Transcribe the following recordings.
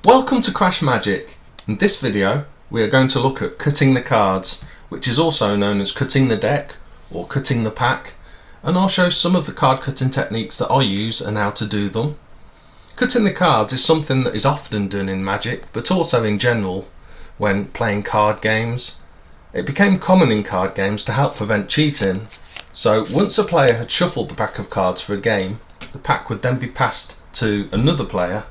Welcome to CrashMagic. In this video we are going to look at cutting the cards, which is also known as cutting the deck or cutting the pack, and I'll show some of the card cutting techniques that I use and how to do them. Cutting the cards is something that is often done in Magic, but also in general when playing card games. It became common in card games to help prevent cheating, so once a player had shuffled the pack of cards for a game, the pack would then be passed to another player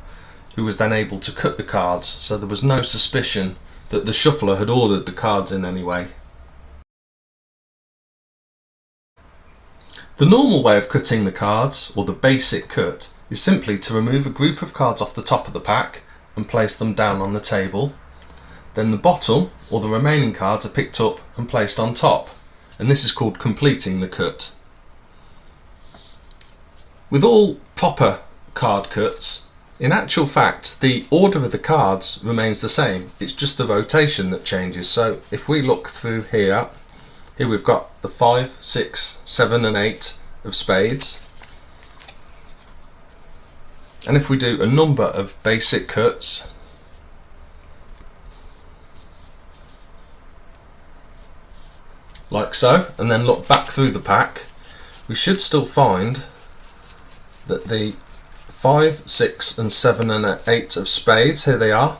who was then able to cut the cards, so there was no suspicion that the shuffler had ordered the cards in any way. The normal way of cutting the cards, or the basic cut, is simply to remove a group of cards off the top of the pack and place them down on the table. Then the bottom, or the remaining cards, are picked up and placed on top, and this is called completing the cut. With all proper card cuts, in actual fact, the order of the cards remains the same. It's just the rotation that changes. So if we look through here we've got the 5, 6, 7 and 8 of spades. And if we do a number of basic cuts, like so, and then look back through the pack, we should still find that the 5, 6 and 7 and 8 of spades, here they are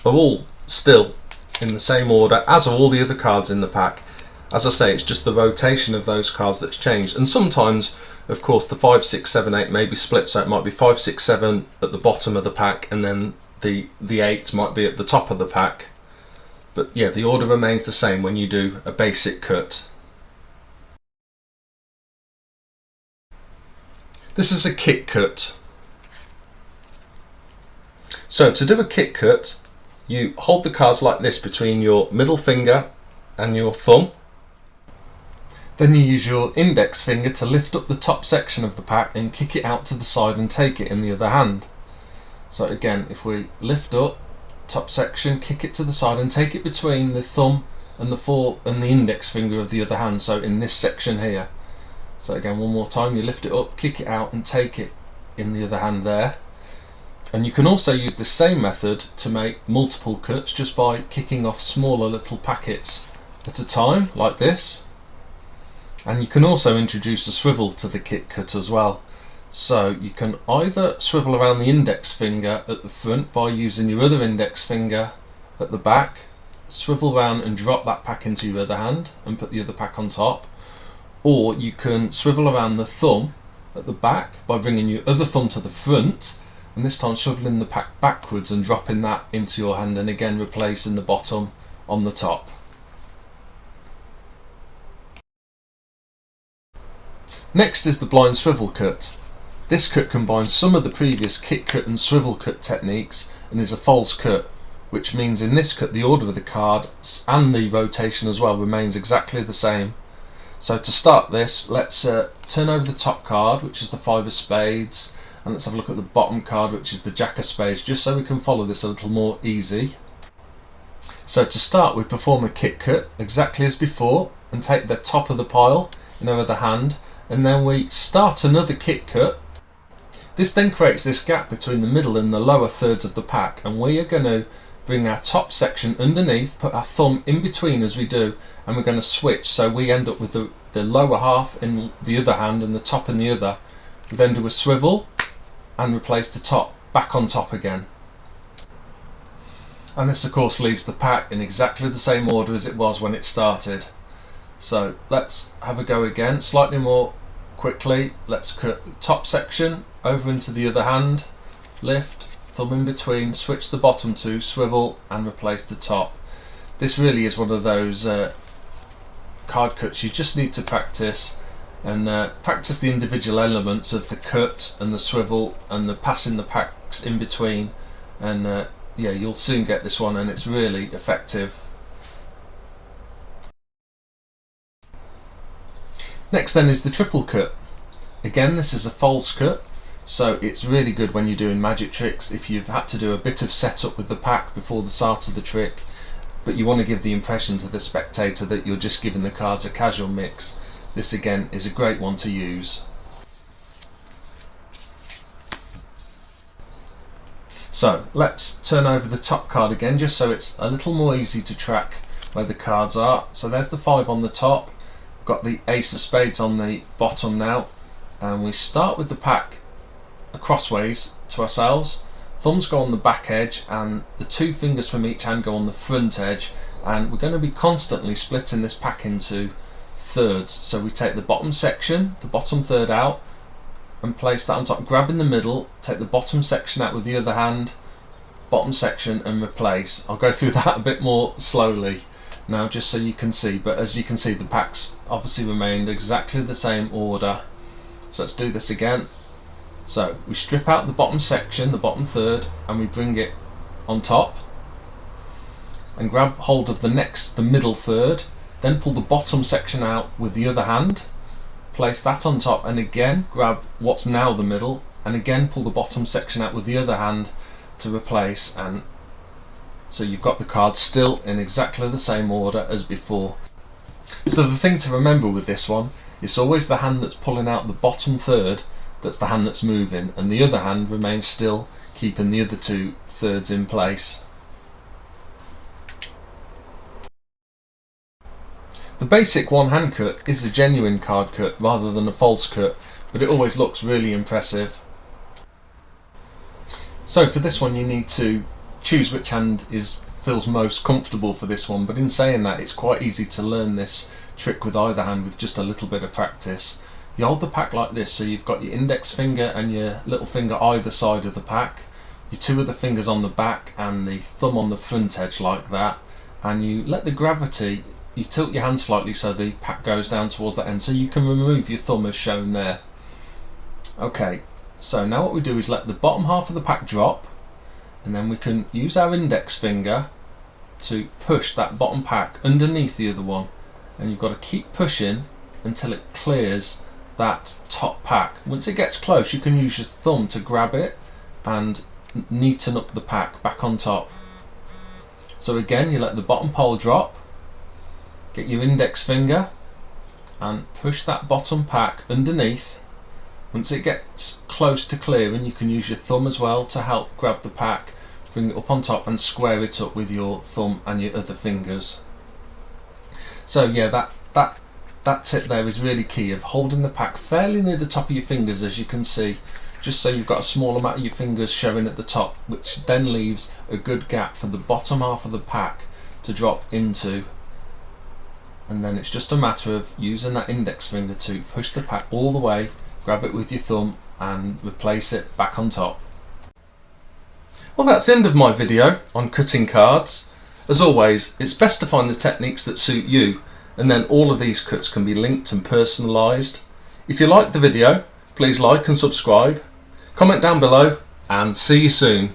all still in the same order as are all the other cards in the pack. As I say, it's just the rotation of those cards that's changed, and sometimes of course the 5, 6, 7, 8 may be split, so it might be 5, 6, 7 at the bottom of the pack and then the 8 might be at the top of the pack. But yeah, the order remains the same when you do a basic cut. This is a kick cut. So to do a kick cut, you hold the cards like this between your middle finger and your thumb. Then you use your index finger to lift up the top section of the pack and kick it out to the side and take it in the other hand. So again, if we lift up top section, kick it to the side and take it between the thumb and the index finger of the other hand, so in this section here. So again, one more time, you lift it up, kick it out and take it in the other hand there. And you can also use the same method to make multiple cuts just by kicking off smaller little packets at a time, like this. And you can also introduce a swivel to the kick cut as well. So you can either swivel around the index finger at the front by using your other index finger at the back, swivel around and drop that pack into your other hand and put the other pack on top. Or you can swivel around the thumb at the back by bringing your other thumb to the front, and this time swiveling the pack backwards and dropping that into your hand, and again replacing the bottom on the top. Next is the blind swivel cut. This cut combines some of the previous kick cut and swivel cut techniques and is a false cut, which means in this cut the order of the cards and the rotation as well remains exactly the same. So to start this, let's turn over the top card, which is the 5 of spades, and let's have a look at the bottom card, which is the jack of spades, just so we can follow this a little more easy. So to start, we perform a kick cut exactly as before and take the top of the pile in our other hand, and then we start another kick cut. This then creates this gap between the middle and the lower thirds of the pack, and we are going to bring our top section underneath, put our thumb in between as we do, and we're going to switch, so we end up with the lower half in the other hand and the top in the other. We then do a swivel and replace the top back on top again. And this of course leaves the pack in exactly the same order as it was when it started. So let's have a go again, slightly more quickly. Let's cut the top section over into the other hand, lift, thumb in between, switch the bottom to swivel and replace the top. This really is one of those card cuts you just need to practice, and practice the individual elements of the cut and the swivel and the passing the packs in between, and yeah, you'll soon get this one and it's really effective. Next then is the triple cut. Again, this is a false cut, so it's really good when you're doing magic tricks if you've had to do a bit of setup with the pack before the start of the trick, but you want to give the impression to the spectator that you're just giving the cards a casual mix. This again is a great one to use. So let's turn over the top card again, just so it's a little more easy to track where the cards are. So there's the 5 on the top, got the ace of spades on the bottom now, and we start with the pack crossways to ourselves. Thumbs go on the back edge and the 2 fingers from each hand go on the front edge, and we're going to be constantly splitting this pack into thirds. So we take the bottom section, the bottom third out, and place that on top, grab in the middle, take the bottom section out with the other hand, bottom section, and replace. I'll go through that a bit more slowly now just so you can see, but as you can see the packs obviously remained exactly the same order. So let's do this again. So we strip out the bottom section, the bottom third, and we bring it on top and grab hold of the middle third, then pull the bottom section out with the other hand, place that on top, and again grab what's now the middle and again pull the bottom section out with the other hand to replace, and so you've got the cards still in exactly the same order as before. So the thing to remember with this one, it's always the hand that's pulling out the bottom third that's the hand that's moving, and the other hand remains still, keeping the other 2 thirds in place. The basic one hand cut is a genuine card cut rather than a false cut, but it always looks really impressive. So for this one you need to choose which hand feels most comfortable for this one, but in saying that, it's quite easy to learn this trick with either hand with just a little bit of practice. You hold the pack like this, so you've got your index finger and your little finger either side of the pack, your 2 other fingers on the back and the thumb on the front edge like that, and you let the gravity, you tilt your hand slightly so the pack goes down towards that end, so you can remove your thumb as shown there. Okay, so now what we do is let the bottom half of the pack drop, and then we can use our index finger to push that bottom pack underneath the other one, and you've got to keep pushing until it clears that top pack. Once it gets close, you can use your thumb to grab it and neaten up the pack back on top. So again, you let the bottom pole drop, get your index finger and push that bottom pack underneath. Once it gets close to clearing, you can use your thumb as well to help grab the pack, bring it up on top and square it up with your thumb and your other fingers. So yeah, that tip there is really key, of holding the pack fairly near the top of your fingers, as you can see, just so you've got a small amount of your fingers showing at the top, which then leaves a good gap for the bottom half of the pack to drop into. And then it's just a matter of using that index finger to push the pack all the way, grab it with your thumb and replace it back on top. Well, that's the end of my video on cutting cards. As always, it's best to find the techniques that suit you, and then all of these cuts can be linked and personalised. If you liked the video, please like and subscribe, comment down below, and see you soon.